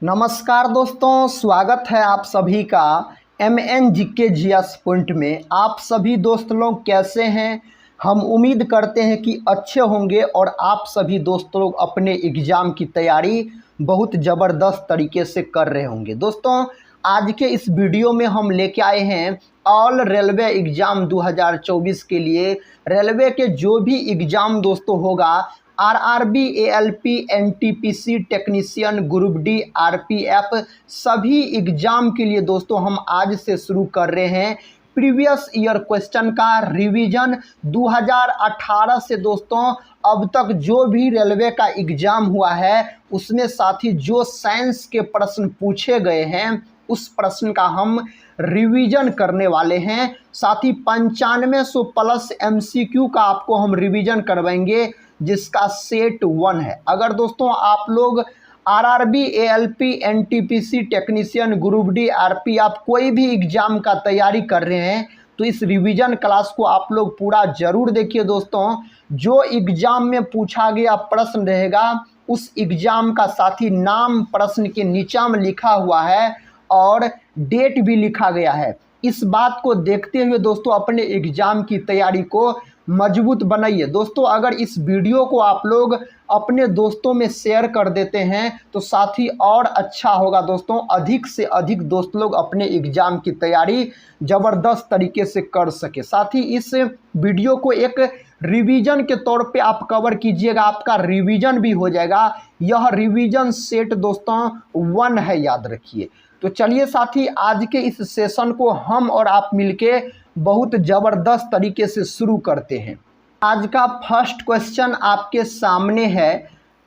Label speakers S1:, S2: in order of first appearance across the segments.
S1: नमस्कार दोस्तों, स्वागत है आप सभी का MN GK GS पॉइंट में। आप सभी दोस्त लोग कैसे हैं? हम उम्मीद करते हैं कि अच्छे होंगे और आप सभी दोस्त लोग अपने एग्ज़ाम की तैयारी बहुत ज़बरदस्त तरीके से कर रहे होंगे। दोस्तों, आज के इस वीडियो में हम लेके आए हैं ऑल रेलवे एग्ज़ाम 2024 के लिए। रेलवे के जो भी एग्ज़ाम दोस्तों होगा, RRB, ALP, NTPC, technician, group D, RPF, सभी एग्ज़ाम के लिए दोस्तों हम आज से शुरू कर रहे हैं प्रीवियस ईयर क्वेश्चन का रिवीजन 2018 से। दोस्तों, अब तक जो भी रेलवे का एग्ज़ाम हुआ है उसमें साथ ही जो साइंस के प्रश्न पूछे गए हैं उस प्रश्न का हम रिवीजन करने वाले हैं। साथ ही 9500 प्लस MCQ का आपको हम रिवीजन करवाएंगे जिसका सेट 1 है। अगर दोस्तों आप लोग RRB, ALP, NTPC, technician, group D, RPF कोई भी एग्ज़ाम का तैयारी कर रहे हैं तो इस रिवीजन क्लास को आप लोग पूरा ज़रूर देखिए। दोस्तों, जो एग्ज़ाम में पूछा गया प्रश्न रहेगा उस एग्ज़ाम का साथ ही नाम प्रश्न के नीचा में लिखा हुआ है और डेट भी लिखा गया है। इस बात को देखते हुए दोस्तों अपने एग्ज़ाम की तैयारी को मजबूत बनाइए। दोस्तों, अगर इस वीडियो को आप लोग अपने दोस्तों में शेयर कर देते हैं तो साथ ही और अच्छा होगा। दोस्तों, अधिक से अधिक दोस्त लोग अपने एग्ज़ाम की तैयारी ज़बरदस्त तरीके से कर सके। साथ ही इस वीडियो को एक रिवीजन के तौर पे आप कवर कीजिएगा, आपका रिवीजन भी हो जाएगा। यह रिवीजन सेट दोस्तों 1 है, याद रखिए। तो चलिए साथी, आज के इस सेशन को हम और आप मिलके बहुत ज़बरदस्त तरीके से शुरू करते हैं। आज का फर्स्ट क्वेश्चन आपके सामने है।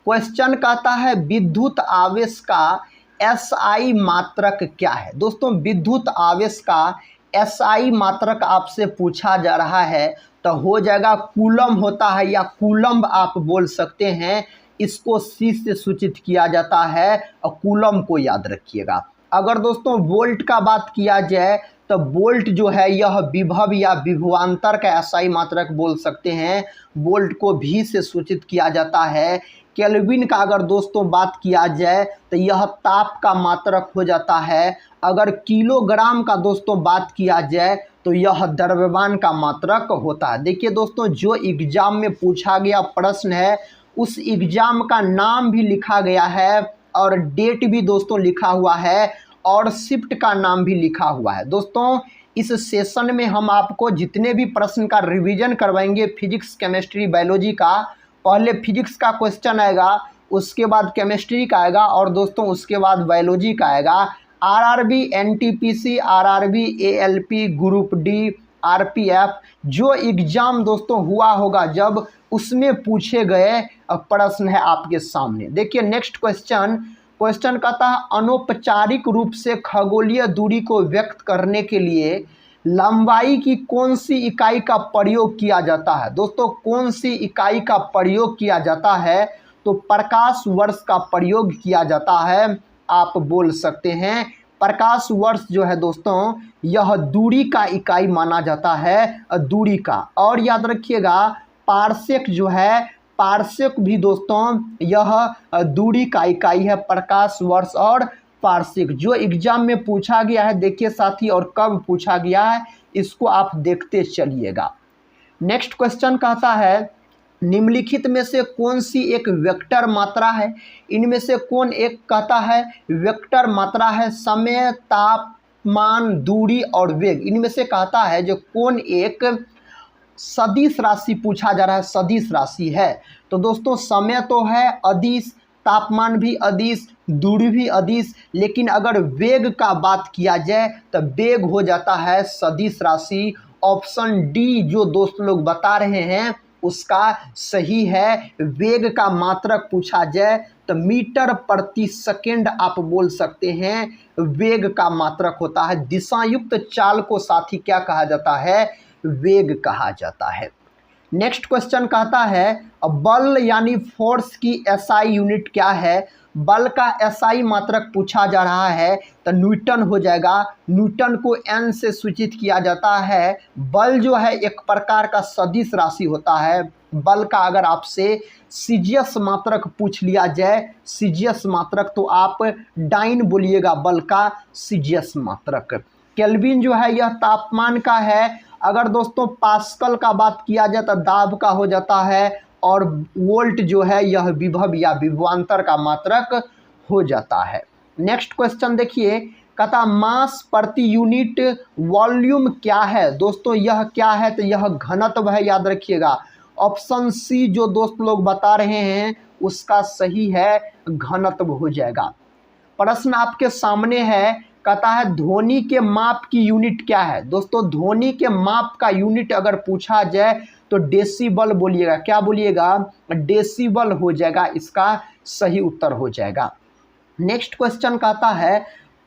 S1: क्वेश्चन कहता है विद्युत आवेश का SI मात्रक क्या है। दोस्तों, विद्युत आवेश का SI मात्रक आपसे पूछा जा रहा है तो हो जाएगा कूलम होता है या कूलम्ब आप बोल सकते हैं। इसको C से सूचित किया जाता है और कूलम को याद रखिएगा। अगर दोस्तों वोल्ट का बात किया जाए तो वोल्ट जो है यह विभव या विभवांतर का SI मात्रक बोल सकते हैं। वोल्ट को V से सूचित किया जाता है। केल्विन का अगर दोस्तों बात किया जाए तो यह ताप का मात्रक हो जाता है। अगर किलोग्राम का दोस्तों बात किया जाए तो यह द्रव्यमान का मात्रक होता है। देखिए दोस्तों, जो एग्ज़ाम में पूछा गया प्रश्न है उस एग्ज़ाम का नाम भी लिखा गया है और डेट भी दोस्तों लिखा हुआ है और शिफ्ट का नाम भी लिखा हुआ है। दोस्तों, इस सेशन में हम आपको जितने भी प्रश्न का रिवीजन करवाएंगे फिजिक्स, केमिस्ट्री, बायोलॉजी का, पहले फिजिक्स का क्वेश्चन आएगा, उसके बाद केमिस्ट्री का आएगा और दोस्तों उसके बाद बायोलॉजी का आएगा। RRB, NTPC, RRB, ALP, group D, RPF जो एग्ज़ाम दोस्तों हुआ होगा जब उसमें पूछे गए प्रश्न है आपके सामने। देखिए नेक्स्ट क्वेश्चन कहता है अनौपचारिक रूप से खगोलीय दूरी को व्यक्त करने के लिए लंबाई की कौन सी इकाई का प्रयोग किया जाता है। दोस्तों, कौन सी इकाई का प्रयोग किया जाता है तो प्रकाश वर्ष का प्रयोग किया जाता है। आप बोल सकते हैं प्रकाश वर्ष जो है दोस्तों यह दूरी का इकाई माना जाता है, दूरी का। और याद रखिएगा पारसेक जो है, पारसेक भी दोस्तों यह दूरी का इकाई है। प्रकाश वर्ष और पारसेक जो एग्ज़ाम में पूछा गया है, देखिए साथी, और कब पूछा गया है इसको आप देखते चलिएगा। नेक्स्ट क्वेश्चन कहता है निम्नलिखित में से कौन सी एक वेक्टर मात्रा है। इनमें से कौन एक कहता है वेक्टर मात्रा है। समय, तापमान, दूरी और वेग, इनमें से कहता है जो कौन एक सदिश राशि पूछा जा रहा है, सदिश राशि है। तो दोस्तों समय तो है अदिश, तापमान भी अदिश, दूरी भी अदिश, लेकिन अगर वेग का बात किया जाए तो वेग हो जाता है सदिश राशि। ऑप्शन डी जो दोस्त लोग बता रहे हैं उसका सही है। वेग का मात्रक पूछा जाए तो मीटर प्रति सेकेंड आप बोल सकते हैं, वेग का मात्रक होता है। दिशायुक्त चाल को साथ ही क्या कहा जाता है, वेग कहा जाता है। नेक्स्ट क्वेश्चन कहता है बल यानी फोर्स की SI यूनिट क्या है। बल का एसआई मात्रक पूछा जा रहा है तो न्यूटन हो जाएगा। न्यूटन को एन से सूचित किया जाता है। बल जो है एक प्रकार का सदिश राशि होता है। बल का अगर आपसे सीजीएस मात्रक पूछ लिया जाए, सीजीएस मात्रक, तो आप डाइन बोलिएगा बल का सीजीएस मात्रक। केल्विन जो है यह तापमान का है। अगर दोस्तों पास्कल का बात किया जाए तो दाब का हो जाता है, और वोल्ट जो है यह विभव या विभवांतर का मात्रक हो जाता है। नेक्स्ट क्वेश्चन देखिए, कहता मास प्रति यूनिट वॉल्यूम क्या है। दोस्तों यह क्या है, तो यह घनत्व है, याद रखिएगा। ऑप्शन सी जो दोस्त लोग बता रहे हैं उसका सही है, घनत्व हो जाएगा। प्रश्न आपके सामने है, कहता है ध्वनि के माप की यूनिट क्या है। दोस्तों ध्वनि के माप का यूनिट अगर पूछा जाए तो डेसिबल बोलिएगा। क्या बोलिएगा, डेसिबल हो जाएगा, इसका सही उत्तर हो जाएगा। नेक्स्ट क्वेश्चन कहता है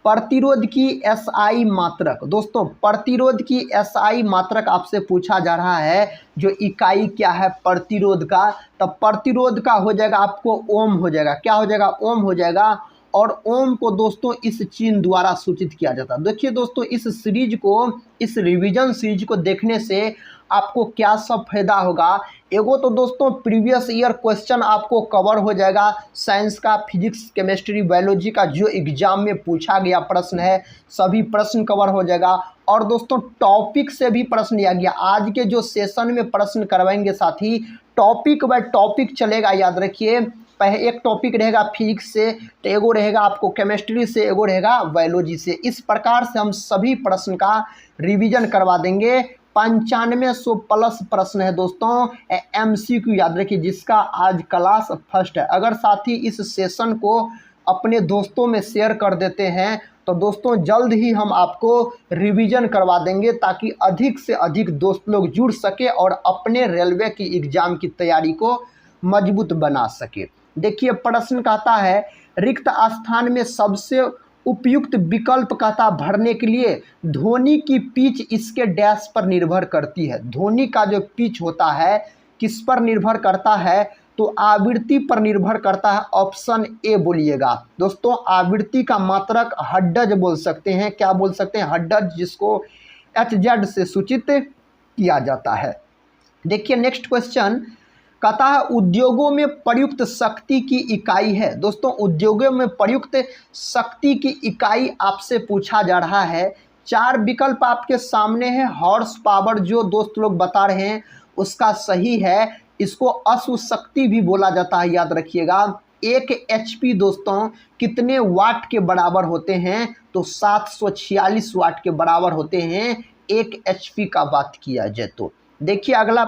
S1: प्रतिरोध की एसआई मात्रक। दोस्तों प्रतिरोध की एसआई मात्रक आपसे पूछा जा रहा है, जो इकाई क्या है प्रतिरोध का, तब प्रतिरोध का हो जाएगा आपको ओम हो जाएगा। क्या हो जाएगा, ओम हो जाएगा। और ओम को दोस्तों इस चिन्ह द्वारा सूचित किया जाता है। देखिए दोस्तों इस सीरीज को, इस रिवीजन सीरीज को देखने से आपको क्या सब फायदा होगा। एगो तो दोस्तों प्रीवियस ईयर क्वेश्चन आपको कवर हो जाएगा, साइंस का, फिजिक्स, केमिस्ट्री, बायोलॉजी का जो एग्जाम में पूछा गया प्रश्न है सभी प्रश्न कवर हो जाएगा। और दोस्तों टॉपिक से भी प्रश्न लिया गया। आज के जो सेशन में प्रश्न करवाएंगे साथी, टॉपिक बाय टॉपिक चलेगा, याद रखिए। पहले एक टॉपिक रहेगा फिजिक्स से, तो एगो रहेगा आपको केमिस्ट्री से, एगो रहेगा बायोलॉजी से। इस प्रकार से हम सभी प्रश्न का रिवीजन करवा देंगे। 9500 प्लस प्रश्न है दोस्तों, एमसीक्यू याद रखिए, जिसका आज क्लास फर्स्ट है। अगर साथी इस सेशन को अपने दोस्तों में शेयर कर देते हैं तो दोस्तों जल्द ही हम आपको रिवीजन करवा देंगे, ताकि अधिक से अधिक दोस्त लोग जुड़ सके और अपने रेलवे की एग्ज़ाम की तैयारी को मजबूत बना सके। देखिए प्रश्न कहता है रिक्त स्थान में सबसे उपयुक्त विकल्प कहता भरने के लिए ध्वनि की पिच इसके डैश पर निर्भर करती है। ध्वनि का जो पिच होता है किस पर निर्भर करता है, तो आवृत्ति पर निर्भर करता है। ऑप्शन ए बोलिएगा। दोस्तों आवृत्ति का मात्रक हर्ट्ज बोल सकते हैं। क्या बोल सकते हैं, हर्ट्ज, जिसको HZ से सूचित किया जाता है। देखिए नेक्स्ट क्वेश्चन कहता है उद्योगों में प्रयुक्त शक्ति की इकाई है। दोस्तों उद्योगों में प्रयुक्त शक्ति की इकाई आपसे पूछा जा रहा है। 4 विकल्प आपके सामने है। हॉर्स पावर जो दोस्त लोग बता रहे हैं उसका सही है। इसको अश्व शक्ति भी बोला जाता है, याद रखिएगा। 1 HP दोस्तों कितने वाट के बराबर होते हैं, तो 746 वाट के बराबर होते हैं 1 HP का बात किया जाए तो। देखिए अगला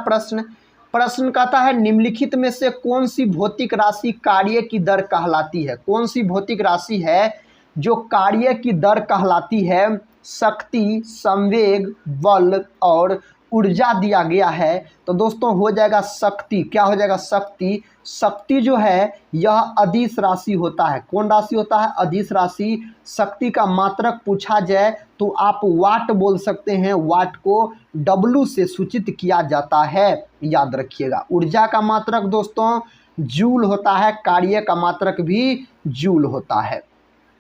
S1: प्रश्न कहता है निम्नलिखित में से कौन सी भौतिक राशि कार्य की दर कहलाती है। कौन सी भौतिक राशि है जो कार्य की दर कहलाती है। शक्ति, संवेग, बल और ऊर्जा दिया गया है, तो दोस्तों हो जाएगा शक्ति। क्या हो जाएगा, शक्ति। शक्ति जो है यह अदिश राशि होता है। कौन राशि होता है, अदिश राशि। शक्ति का मात्रक पूछा जाए तो आप वाट बोल सकते हैं। वाट को W से सूचित किया जाता है, याद रखिएगा। ऊर्जा का मात्रक दोस्तों जूल होता है। कार्य का मात्रक भी जूल होता है।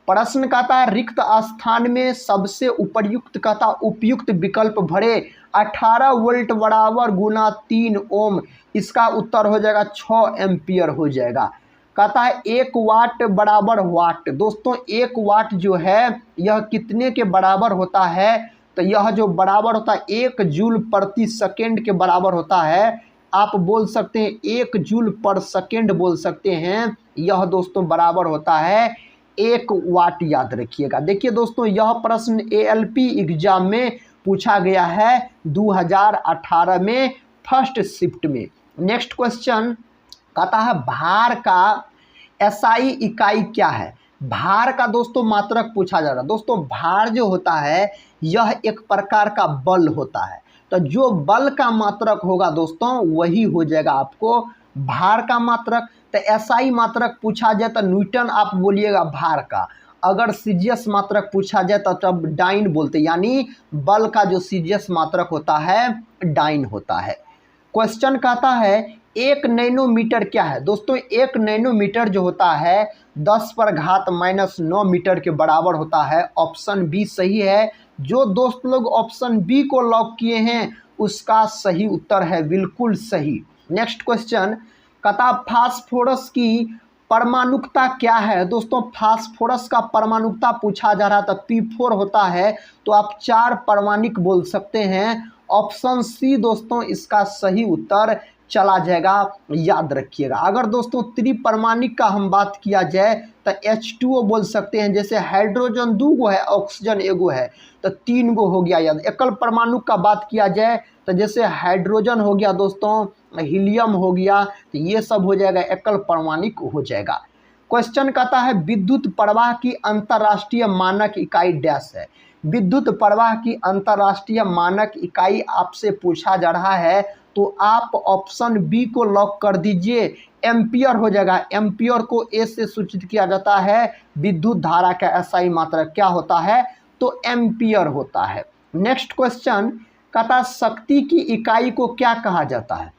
S1: प्रश्न कहता है रिक्त स्थान में सबसे उपयुक्त विकल्प भरे। 18 वोल्ट बराबर गुना 3 ओम, इसका उत्तर हो जाएगा 6 एम्पियर हो जाएगा। कहता है 1 वाट बराबर वाट। दोस्तों 1 वाट जो है यह कितने के बराबर होता है, तो यह जो बराबर होता है 1 जूल प्रति सेकेंड के बराबर होता है। आप बोल सकते हैं 1 जूल पर सेकेंड बोल सकते हैं। यह दोस्तों बराबर होता है 1 वाट, याद रखिएगा। देखिए दोस्तों यह प्रश्न ALP एग्जाम में पूछा गया है 2018 में फर्स्ट शिफ्ट में। नेक्स्ट क्वेश्चन कहता है भार का SI इकाई क्या है। भार का दोस्तों मात्रक पूछा जा रहा है। दोस्तों भार जो होता है यह एक प्रकार का बल होता है, तो जो बल का मात्रक होगा दोस्तों वही हो जाएगा आपको भार का मात्रक। तो SI मात्रक पूछा जाए तो न्यूटन आप बोलिएगा भार का। अगर CGS मात्रक पूछा जाए तो तब डाइन बोलते, यानी बल का जो CGS मात्रक होता है डाइन होता है। क्वेश्चन कहता है 1 नैनोमीटर क्या है दोस्तों? 1 नैनोमीटर जो होता है 10⁻⁻9 मीटर के बराबर होता है। ऑप्शन बी सही है। जो दोस्त लोग ऑप्शन बी को लॉक किए हैं उसका सही उत्तर है बिल्कुल सही। नेक्स्ट क्वेश्चन कहता फास्फोरस की परमाणुकता क्या है दोस्तों? फास्फोरस का परमाणुकता पूछा जा रहा था, P4 होता है, तो आप 4 परमाणिक बोल सकते हैं। ऑप्शन सी दोस्तों इसका सही उत्तर चला जाएगा, याद रखिएगा। अगर दोस्तों त्रिपरमाणिक का हम बात किया जाए तो H2O बोल सकते हैं। जैसे हाइड्रोजन 2 गो है, ऑक्सीजन 1 गो है, तो 3 गो हो गया याद। एकल परमाणु का बात किया जाए तो जैसे हाइड्रोजन हो गया दोस्तों, हीलियम हो गया, तो ये सब हो जाएगा एकल परमाणिक हो जाएगा। क्वेश्चन कहता है विद्युत प्रवाह की अंतर्राष्ट्रीय मानक इकाई डैश है। विद्युत प्रवाह की अंतर्राष्ट्रीय मानक इकाई आपसे पूछा जा रहा है, तो आप ऑप्शन बी को लॉक कर दीजिए, एम्पियर हो जाएगा। एम्पियर को ए से सूचित किया जाता है। विद्युत धारा का SI मात्रक क्या होता है? तो एम्पियर होता है। नेक्स्ट क्वेश्चन कहता शक्ति की इकाई को क्या कहा जाता है?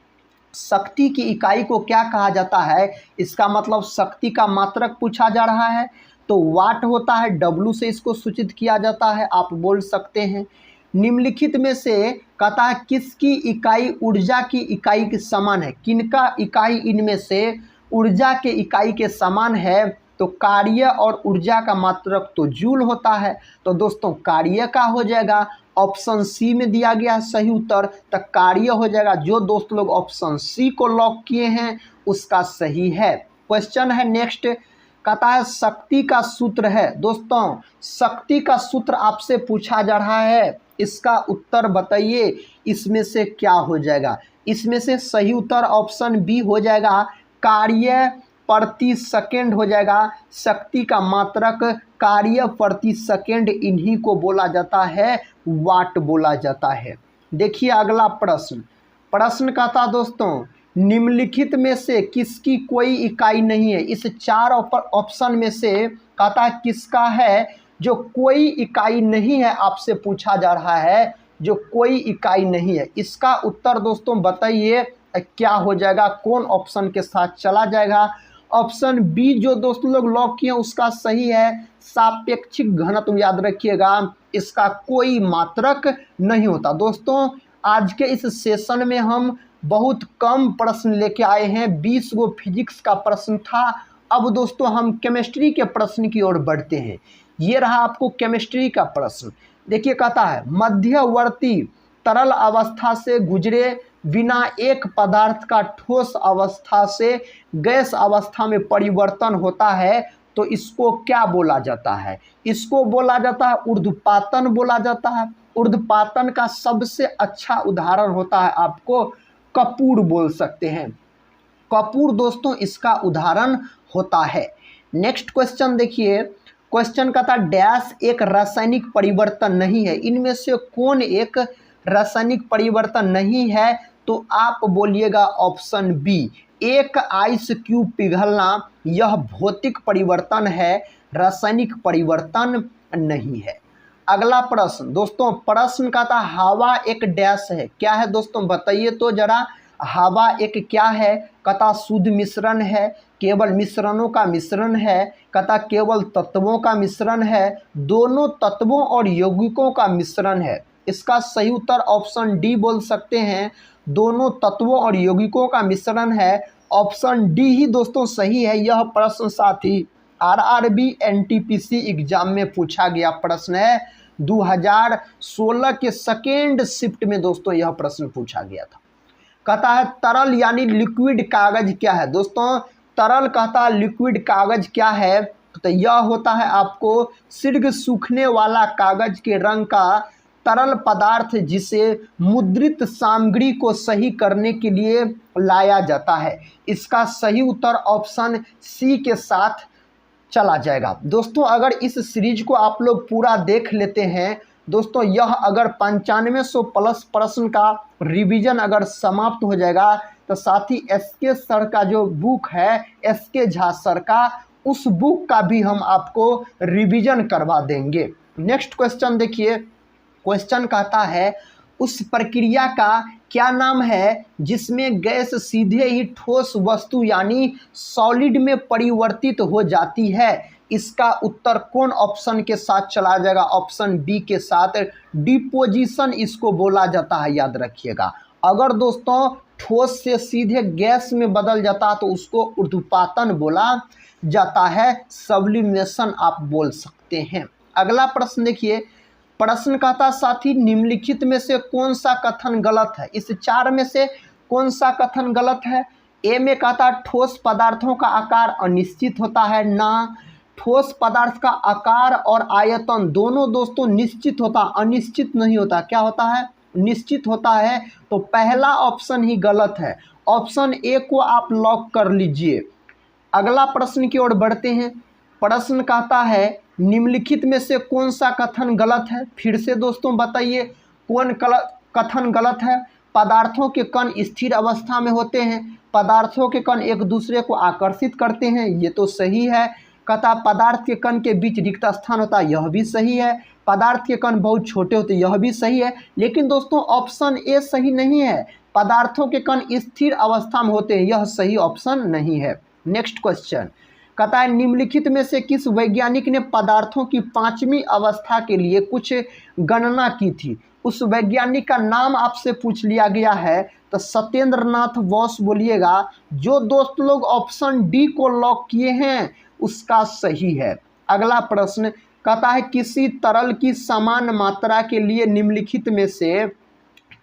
S1: शक्ति की इकाई को क्या कहा जाता है? इसका मतलब शक्ति का मात्रक पूछा जा रहा है, तो वाट होता है। W से इसको सूचित किया जाता है, आप बोल सकते हैं। निम्नलिखित में से कहता है किसकी इकाई ऊर्जा की इकाई के समान है? किनका इकाई इनमें से ऊर्जा के इकाई के समान है? तो कार्य और ऊर्जा का मात्रक तो जूल होता है, तो दोस्तों कार्य का हो जाएगा। ऑप्शन सी में दिया गया सही उत्तर, तो कार्य हो जाएगा। जो दोस्त लोग ऑप्शन सी को लॉक किए हैं उसका सही है। क्वेश्चन है नेक्स्ट, कहता है शक्ति का सूत्र है दोस्तों, शक्ति का सूत्र आपसे पूछा जा रहा है, इसका उत्तर बताइए। इसमें से क्या हो जाएगा? इसमें से सही उत्तर ऑप्शन बी हो जाएगा, कार्य प्रति सेकेंड हो जाएगा। शक्ति का मात्रक कार्य प्रति सेकेंड, इन्हीं को बोला जाता है वाट बोला जाता है। देखिए अगला प्रश्न, प्रश्न कहता दोस्तों निम्नलिखित में से किसकी कोई इकाई नहीं है? इस 4 ऑप्शन में से कहता है किसका है जो कोई इकाई नहीं है? आपसे पूछा जा रहा है जो कोई इकाई नहीं है। इसका उत्तर दोस्तों बताइए क्या हो जाएगा, कौन ऑप्शन के साथ चला जाएगा? ऑप्शन बी जो दोस्तों लोग लॉक किए उसका सही है, सापेक्षिक घनत्व। याद रखिएगा इसका कोई मात्रक नहीं होता। दोस्तों आज के इस सेशन में हम बहुत कम प्रश्न लेके आए हैं, 20 गो फिजिक्स का प्रश्न था। अब दोस्तों हम केमिस्ट्री के प्रश्न की ओर बढ़ते हैं। ये रहा आपको केमिस्ट्री का प्रश्न। देखिए कहता है मध्यवर्ती तरल अवस्था से गुजरे बिना एक पदार्थ का ठोस अवस्था से गैस अवस्था में परिवर्तन होता है, तो इसको क्या बोला जाता है? इसको बोला जाता है ऊर्ध्वपातन बोला जाता है। ऊर्ध्वपातन का सबसे अच्छा उदाहरण होता है आपको कपूर बोल सकते हैं। कपूर दोस्तों इसका उदाहरण होता है। नेक्स्ट क्वेश्चन देखिए, क्वेश्चन का था डैश एक रासायनिक परिवर्तन नहीं है। इनमें से कौन एक रासायनिक परिवर्तन नहीं है? तो आप बोलिएगा ऑप्शन बी, एक आइस क्यूब पिघलना, यह भौतिक परिवर्तन है, रासायनिक परिवर्तन नहीं है। अगला प्रश्न दोस्तों, प्रश्न का था हवा एक डैश है। क्या है दोस्तों बताइए तो जरा, हवा एक क्या है? कहता शुद्ध मिश्रण है, केवल मिश्रणों का मिश्रण है, कहता केवल तत्वों का मिश्रण है, दोनों तत्वों और यौगिकों का मिश्रण है। इसका सही उत्तर ऑप्शन डी बोल सकते हैं, दोनों तत्वों और यौगिकों का मिश्रण है। ऑप्शन डी ही दोस्तों सही है। यह प्रश्न साथी आरआरबी एनटीपीसी एग्जाम में पूछा गया प्रश्न है। 2016 के सेकेंड शिफ्ट में दोस्तों यह प्रश्न पूछा गया था। कहता है तरल यानी लिक्विड कागज क्या है? दोस्तों तरल कहता है लिक्विड कागज क्या है? तो यह होता है आपको शीघ्र सूखने वाला कागज के रंग का तरल पदार्थ जिसे मुद्रित सामग्री को सही करने के लिए लाया जाता है। इसका सही उत्तर ऑप्शन सी के साथ चला जाएगा। दोस्तों अगर इस सीरीज को आप लोग पूरा देख लेते हैं दोस्तों, यह अगर 9500 प्लस प्रश्न का रिवीजन अगर समाप्त हो जाएगा तो साथ ही SK सर का जो बुक है, SK झा सर का, उस बुक का भी हम आपको रिवीजन करवा देंगे। नेक्स्ट क्वेश्चन देखिए, क्वेश्चन कहता है उस प्रक्रिया का क्या नाम है जिसमें गैस सीधे ही ठोस वस्तु यानी सॉलिड में परिवर्तित हो जाती है? इसका उत्तर कौन ऑप्शन के साथ चला जाएगा? ऑप्शन बी के साथ, डिपोजिशन इसको बोला जाता है, याद रखिएगा। अगर दोस्तों ठोस से सीधे गैस में बदल जाता है तो उसको ऊर्ध्वपातन बोला जाता है, सब्लिमेशन आप बोल सकते हैं। अगला प्रश्न देखिए, प्रश्न कहता साथी निम्नलिखित में से कौन सा कथन गलत है? इस चार में से कौन सा कथन गलत है? ए में कहता ठोस पदार्थों का आकार अनिश्चित होता है, ना। ठोस पदार्थ का आकार और आयतन दोनों दोस्तों निश्चित होता, अनिश्चित नहीं होता। क्या होता है? निश्चित होता है। तो पहला ऑप्शन ही गलत है, ऑप्शन ए को आप लॉक कर लीजिए। अगला प्रश्न की ओर बढ़ते हैं। प्रश्न कहता है निम्नलिखित में से कौन सा कथन गलत है? फिर से दोस्तों बताइए कौन कथन गलत है? पदार्थों के कण स्थिर अवस्था में होते हैं, पदार्थों के कण एक दूसरे को आकर्षित करते हैं, ये तो सही है। कहता पदार्थ के कण के बीच रिक्त स्थान होता है, यह भी सही है। पदार्थ के कण बहुत छोटे होते हैं, यह भी सही है। लेकिन दोस्तों ऑप्शन ए सही नहीं है, पदार्थों के कण स्थिर अवस्था में होते हैं, यह सही ऑप्शन नहीं है। नेक्स्ट क्वेश्चन कहता है निम्नलिखित में से किस वैज्ञानिक ने पदार्थों की पांचवी अवस्था के लिए कुछ गणना की थी? उस वैज्ञानिक का नाम आपसे पूछ लिया गया है, तो सत्येंद्र नाथ बोस बोलिएगा। जो दोस्त लोग ऑप्शन डी को लॉक किए हैं उसका सही है। अगला प्रश्न कहता है किसी तरल की समान मात्रा के लिए निम्नलिखित में से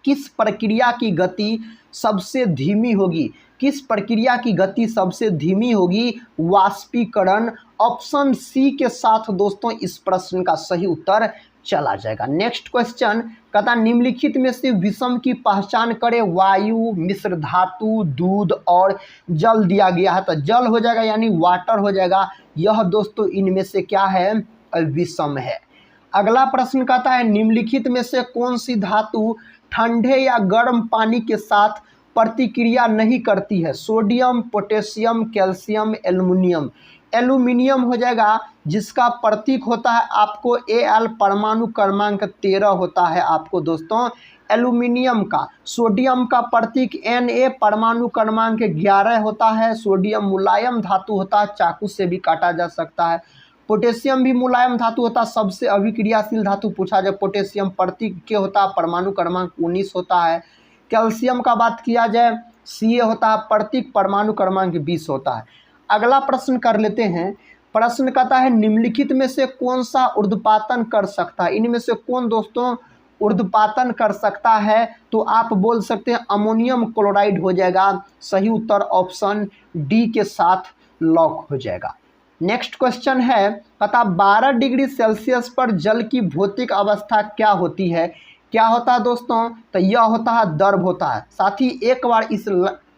S1: किस प्रक्रिया की गति सबसे धीमी होगी? किस प्रक्रिया की गति सबसे धीमी होगी? वाष्पीकरण। ऑप्शन सी के साथ दोस्तों इस प्रश्न का सही उत्तर चला जाएगा। नेक्स्ट क्वेश्चन कहता निम्नलिखित में से विषम की पहचान करें। वायु, मिश्र धातु, दूध और जल दिया गया है, तो जल हो जाएगा यानी वाटर हो जाएगा। यह दोस्तों इनमें से क्या है? विषम है। अगला प्रश्न कहता है निम्नलिखित में से कौन सी धातु ठंडे या गर्म पानी के साथ प्रतिक्रिया नहीं करती है? Sodium, potassium, calcium, aluminium. Aluminium हो जाएगा, जिसका प्रतीक होता है आपको Al, परमाणु क्रमांक 13 होता है आपको दोस्तों एल्युमिनियम का। सोडियम का प्रतीक Na, परमाणु क्रमांक 11 होता है। सोडियम मुलायम धातु होता है, चाकू से भी काटा जा सकता है। पोटेशियम भी मुलायम धातु होता है, सबसे अभिक्रियाशील धातु पूछा जाए पोटेशियम प्रतीक के होता है, परमाणु क्रमांक 19 होता है। कैल्शियम का बात किया जाए Ca होता है, प्रतीक परमाणु क्रमांक 20 होता है। अगला प्रश्न कर लेते हैं। प्रश्न कहता है निम्नलिखित में से कौन सा ऊर्ध्वपातन कर सकता है? इनमें से कौन दोस्तों ऊर्ध्वपातन कर सकता है? तो आप बोल सकते हैं अमोनियम क्लोराइड हो जाएगा। सही उत्तर ऑप्शन डी के साथ लॉक हो जाएगा। नेक्स्ट क्वेश्चन है कहता 12 डिग्री सेल्सियस पर जल की भौतिक अवस्था क्या होती है? क्या होता है दोस्तों? तो यह होता है द्रव होता है। साथ ही एक बार इस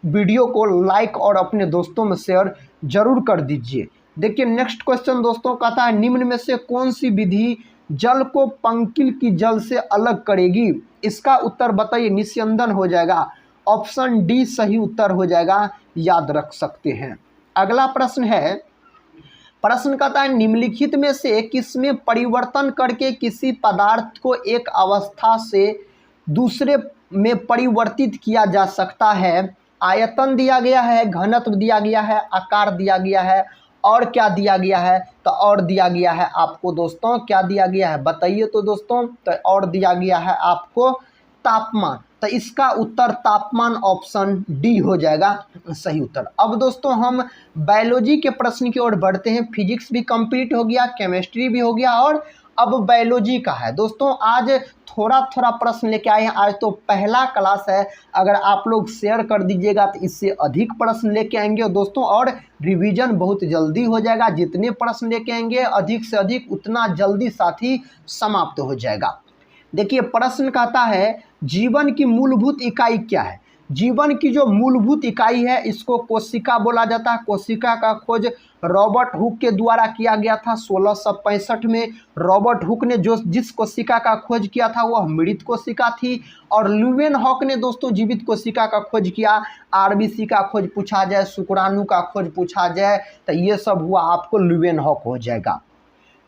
S1: वीडियो को लाइक और अपने दोस्तों में शेयर जरूर कर दीजिए। देखिए नेक्स्ट क्वेश्चन दोस्तों कहता है निम्न में से कौन सी विधि जल को पंकिल की जल से अलग करेगी? इसका उत्तर बताइए। निस्यंदन हो जाएगा, ऑप्शन डी सही उत्तर हो जाएगा, याद रख सकते हैं। अगला प्रश्न है, प्रश्न कहता है निम्नलिखित में से किसमें परिवर्तन करके किसी पदार्थ को एक अवस्था से दूसरे में परिवर्तित किया जा सकता है? आयतन दिया गया है, घनत्व दिया गया है, आकार दिया गया है, और क्या दिया गया है? तो और दिया गया है आपको दोस्तों, क्या दिया गया है बताइए तो दोस्तों? तो और दिया गया है आपको तापमान। तो इसका उत्तर तापमान ऑप्शन डी हो जाएगा सही उत्तर। अब दोस्तों हम बायोलॉजी के प्रश्न की ओर बढ़ते हैं। फिजिक्स भी कंप्लीट हो गया, केमिस्ट्री भी हो गया, और अब बायोलॉजी का है दोस्तों। आज थोड़ा थोड़ा प्रश्न लेके आए हैं। आज तो पहला क्लास है, अगर आप लोग शेयर कर दीजिएगा तो इससे अधिक प्रश्न लेके आएंगे दोस्तों, और रिवीजन बहुत जल्दी हो जाएगा। जितने प्रश्न लेके आएंगे अधिक से अधिक उतना जल्दी साथी समाप्त हो जाएगा। देखिए प्रश्न कहता है जीवन की मूलभूत इकाई क्या है? जीवन की जो मूलभूत इकाई है इसको कोशिका बोला जाता है। कोशिका का खोज रॉबर्ट हुक के द्वारा किया गया था 1665 में। रॉबर्ट हुक ने जिस कोशिका का खोज किया था वह मृत कोशिका थी, और ल्यूवेनहॉक ने दोस्तों जीवित कोशिका का खोज किया। आरबीसी का खोज पूछा जाए, शुक्राणु का खोज पूछा जाए, तो ये सब हुआ आपको ल्यूवेनहॉक हो जाएगा।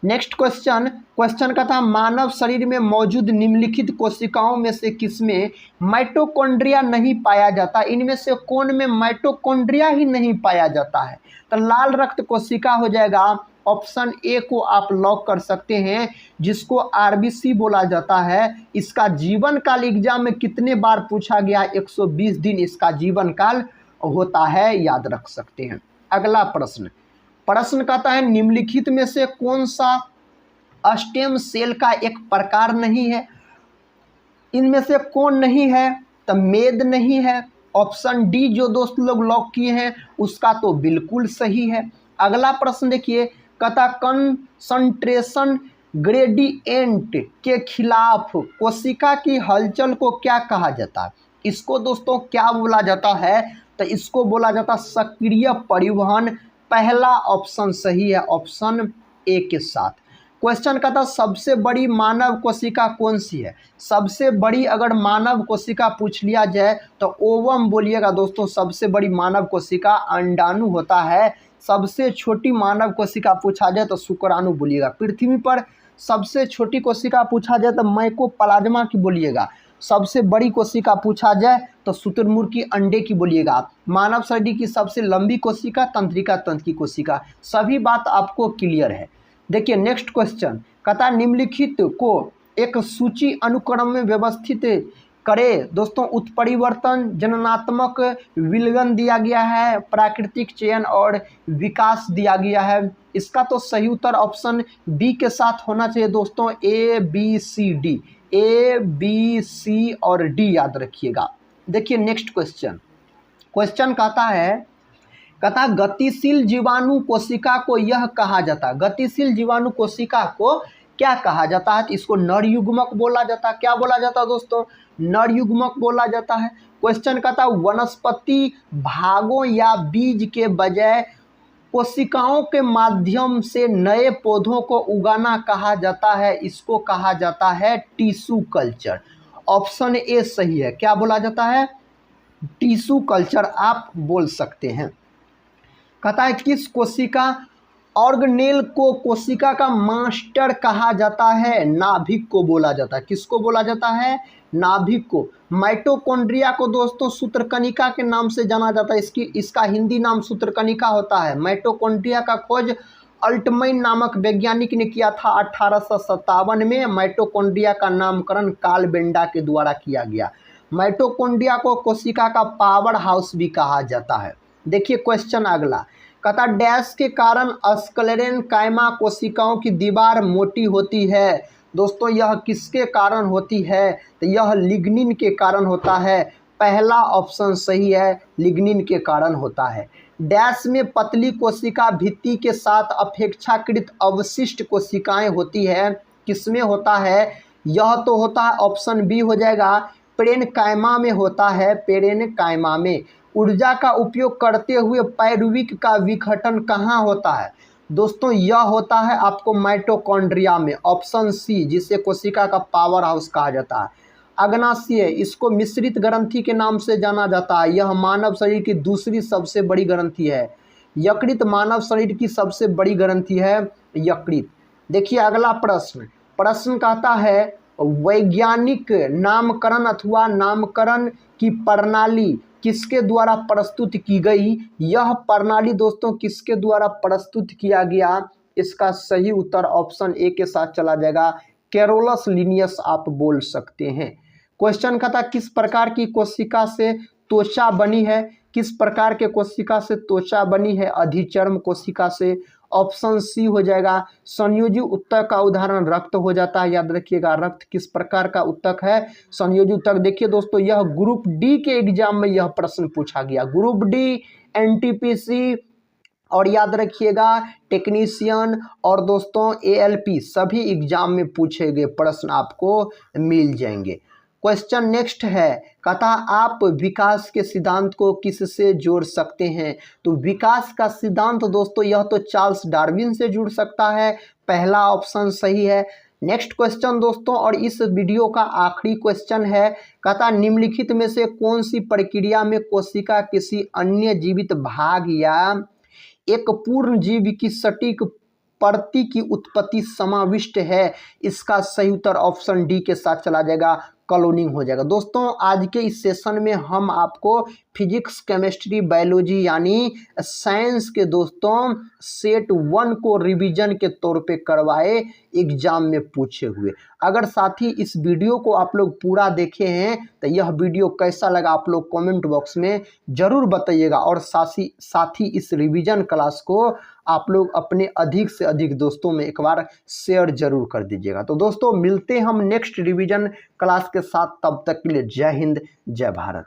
S1: नेक्स्ट क्वेश्चन, क्वेश्चन का था मानव शरीर में मौजूद निम्नलिखित कोशिकाओं में से किसमें माइटोकॉन्ड्रिया नहीं पाया जाता, इनमें से कौन में माइटोकॉन्ड्रिया ही नहीं पाया जाता है। तो लाल रक्त कोशिका हो जाएगा, ऑप्शन ए को आप लॉक कर सकते हैं, जिसको आरबीसी बोला जाता है। इसका जीवन काल एग्जाम में कितने बार पूछा गया, 120 दिन इसका जीवन काल होता है, याद रख सकते हैं। अगला प्रश्न, प्रश्न कहता है निम्नलिखित में से कौन सा स्टेम सेल का एक प्रकार नहीं है, इनमें से कौन नहीं है, तो मेद नहीं है। ऑप्शन डी जो दोस्त लोग लॉक किए हैं उसका तो बिल्कुल सही है। अगला प्रश्न देखिए, कहता कंसंट्रेशन ग्रेडिएंट के खिलाफ कोशिका की हलचल को क्या कहा जाता है, इसको दोस्तों क्या बोला जाता है, तो इसको बोला जाता है सक्रिय परिवहन। पहला ऑप्शन सही है, ऑप्शन ए के साथ। क्वेश्चन का था सबसे बड़ी मानव कोशिका कौन सी है, सबसे बड़ी अगर मानव कोशिका पूछ लिया जाए तो ओवम बोलिएगा दोस्तों, सबसे बड़ी मानव कोशिका अंडाणु होता है। सबसे छोटी मानव कोशिका पूछा जाए तो शुक्राणु बोलिएगा। पृथ्वी पर सबसे छोटी कोशिका पूछा जाए तो माइकोप्लाज्मा की बोलिएगा। सबसे बड़ी कोशिका पूछा जाए तो शुतुरमुर्ग की अंडे की बोलिएगा। मानव शरीर की सबसे लंबी कोशिका तंत्रिका तंत्र की कोशिका। सभी बात आपको क्लियर है। देखिए नेक्स्ट क्वेश्चन, कहता निम्नलिखित को एक सूची अनुक्रम में व्यवस्थित करे। दोस्तों उत्परिवर्तन, जननात्मक विलयन दिया गया है, प्राकृतिक चयन और विकास दिया गया है। इसका तो सही उत्तर ऑप्शन बी के साथ होना चाहिए दोस्तों, A B C D, A B C और डी याद रखिएगा। देखिए नेक्स्ट क्वेश्चन, क्वेश्चन कहता गतिशील जीवाणु कोशिका को यह कहा जाता है, गतिशील जीवाणु कोशिका को क्या कहा जाता है, तो इसको नर युग्मक बोला जाता है। क्या बोला जाता है दोस्तों, नर युग्मक बोला जाता है। क्वेश्चन कहता वनस्पति भागों या बीज के बजाय कोशिकाओं के माध्यम से नए पौधों को उगाना कहा जाता है, इसको कहा जाता है टिश्यू कल्चर। ऑप्शन ए सही है, क्या बोला जाता है, टिश्यू कल्चर आप बोल सकते हैं। कहता है किस कोशिका ऑर्गेनेल को कोशिका का मास्टर कहा जाता है, नाभिक को बोला जाता है। किसको बोला जाता है, नाभिक को। माइटोकॉन्ड्रिया को दोस्तों सूत्रकणिका के नाम से जाना जाता है, इसका हिंदी नाम सूत्रकणिका होता है। माइटोकॉन्ड्रिया का खोज अल्टमैन नामक वैज्ञानिक ने किया था 1857 में। माइटोकॉन्ड्रिया का नामकरण कार्ल बेंडा के द्वारा किया गया। माइटोकॉन्ड्रिया को कोशिका का पावर हाउस भी कहा जाता है। देखिए क्वेश्चन अगला, कहता डैश के कारण स्क्लेरेनकाइमा कोशिकाओं की दीवार मोटी होती है। दोस्तों यह किसके कारण होती है, तो यह लिग्निन के कारण होता है। पहला ऑप्शन सही है, लिग्निन के कारण होता है। डैश में पतली कोशिका भित्ति के साथ अपेक्षाकृत अवशिष्ट कोशिकाएं होती है। किसमें होता है, यह तो होता है ऑप्शन बी हो जाएगा, पेरेनकाइमा में होता है, पेरेनकाइमा में। ऊर्जा का उपयोग करते हुए पायरुविक का विघटन कहाँ होता है, दोस्तों यह होता है आपको माइटोकॉन्ड्रिया में, ऑप्शन सी, जिसे कोशिका का पावर हाउस कहा जाता है। अग्नाशय, इसको मिश्रित ग्रंथि के नाम से जाना जाता है। यह मानव शरीर की दूसरी सबसे बड़ी ग्रंथि है। यकृत मानव शरीर की सबसे बड़ी ग्रंथि है, यकृत। देखिए अगला प्रश्न, प्रश्न कहता है वैज्ञानिक नामकरण अथवा नामकरण की प्रणाली किसके द्वारा प्रस्तुत की गई। यह प्रणाली दोस्तों किसके द्वारा प्रस्तुत किया गया, इसका सही उत्तर ऑप्शन ए के साथ चला जाएगा, कैरोलस लिनियस आप बोल सकते हैं। क्वेश्चन का था किस प्रकार की कोशिका से त्वचा बनी है, किस प्रकार के कोशिका से त्वचा बनी है, अधिचर्म कोशिका से। ऑप्शन सी हो जाएगा। संयोजी उत्तक का उदाहरण रक्त हो जाता है, याद रखिएगा रक्त किस प्रकार का उत्तक है, संयोजी उत्तक। देखिए दोस्तों यह ग्रुप डी के एग्जाम में यह प्रश्न पूछा गया, ग्रुप डी, एनटीपीसी और याद रखिएगा टेक्नीशियन और दोस्तों एएलपी सभी एग्जाम में पूछे गए प्रश्न आपको मिल जाएंगे। क्वेश्चन नेक्स्ट है, कहता आप विकास के सिद्धांत को किससे जोड़ सकते हैं, तो विकास का सिद्धांत दोस्तों यह तो चार्ल्स डार्विन से जुड़ सकता है, पहला ऑप्शन सही है। नेक्स्ट क्वेश्चन दोस्तों, और इस वीडियो का आखिरी क्वेश्चन है, कहता निम्नलिखित में से कौन सी प्रक्रिया में कोशिका किसी अन्य जीवित भाग या एक पूर्ण जीव की सटीक प्रति की उत्पत्ति समाविष्ट है, इसका सही उत्तर ऑप्शन डी के साथ चला जाएगा, क्लोनिंग हो जाएगा। दोस्तों आज के इस सेशन में हम आपको फिजिक्स, केमिस्ट्री, बायोलॉजी यानी साइंस के दोस्तों सेट 1 को रिवीजन के तौर पे करवाए, एग्जाम में पूछे हुए। अगर साथ ही इस वीडियो को आप लोग पूरा देखे हैं तो यह वीडियो कैसा लगा आप लोग कमेंट बॉक्स में ज़रूर बताइएगा, और साथ ही इस रिवीजन क्लास को आप लोग अपने अधिक से अधिक दोस्तों में एक बार शेयर जरूर कर दीजिएगा। तो दोस्तों मिलते हैं हम नेक्स्ट रिवीजन क्लास के साथ, तब तक के लिए जय हिंद, जय भारत।